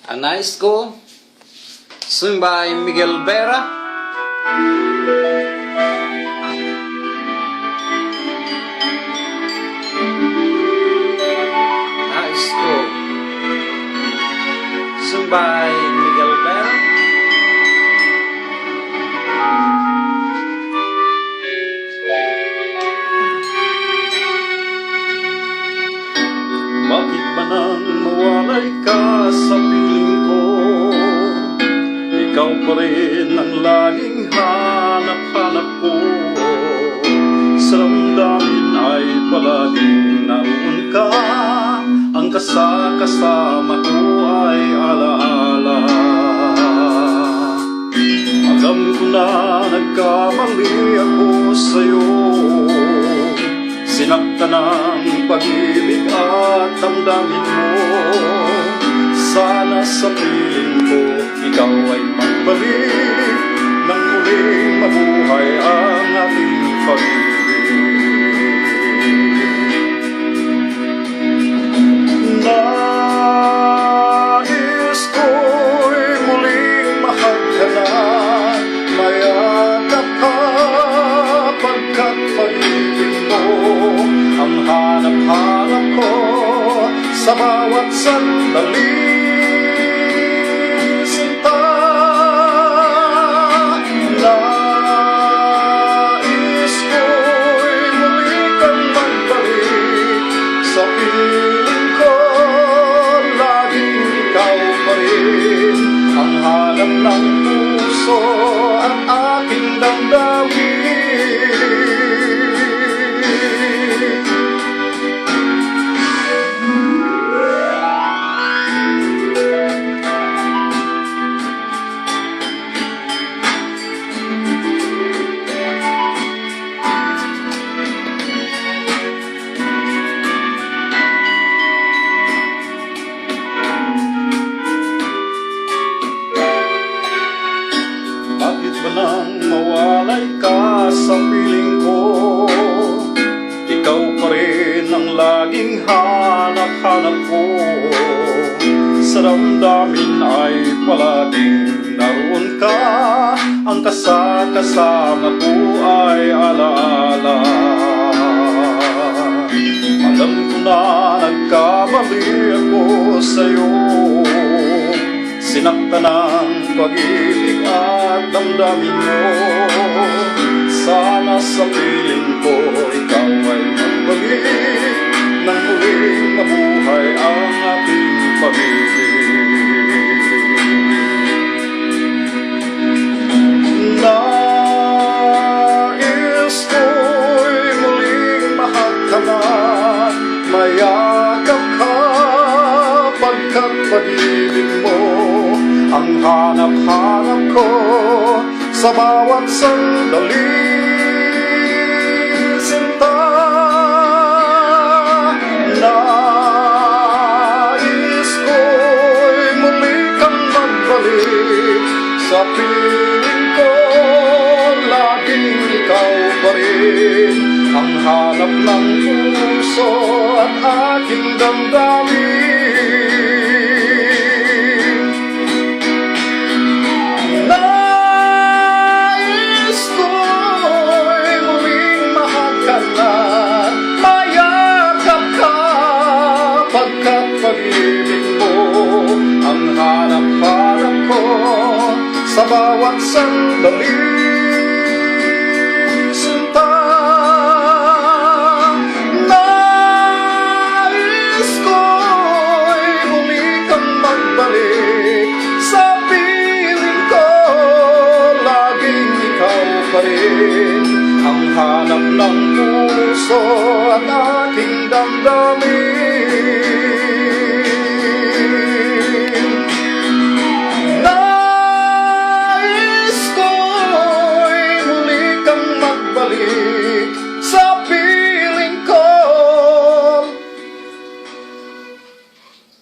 Anais ko, sung by Miguel Vera. Anais ko, sung by Miguel Vera. Bakit ba nang mawalay ka sa piling ko? Ikaw pa rin ang laging hanap-hanap ko. Sa damdamin ay palaging naroon ka. Ang kasama ko ay alaala. Alam ko na nagkamali ako sa'yo. Sinaktan ang pag-ibig at damdamin mo. Sana sa piling ko ikaw ay magbalik nang muling mabuhay ang ating pag-ibig. Nais ko'y muling mahal ka na, mayakap ka pagkat pag-ibig mo ang hanap-hanap ko sa bawat sandali. Sinta, nais ko'y muli kang magbalik sa piling ko. Laging ikaw pa rin ang hanap ng puso at aking damdamin. Bakit ba nang mawalay ka sa piling ko? Ikaw pa rin ang laging hanap-hanap ko. Sa damdamin ay palaging naroon ka. Ang kasama ko ay alaala. Alam ko na nagkamali ako sa'yo. Sinaktan ang pag-ibig at damdamin mo. Sana sa piling ko ikaw ay magbalik nang muling mabuhay ang ating pag-ibig. Nais ko'y muling mahal ka na, mayakap ka pagkat pag-ibig mo ang hanap-hanap ko sa bawat sandali. Sinta, nais ko'y muli kang magbalik sa piling ko. Laging ikaw pa rin ang hanap ng puso at aking damdamin. Nais ko'y muling mahal ka na, mayakap ka pagkat pag-ibig mo ang hanap-hanap ko sa bawat sandali. Sinta, nais ko'y muli kang magbalik sa piling ko. Laging ikaw pa rin ang hanap ng puso at aking damdamin.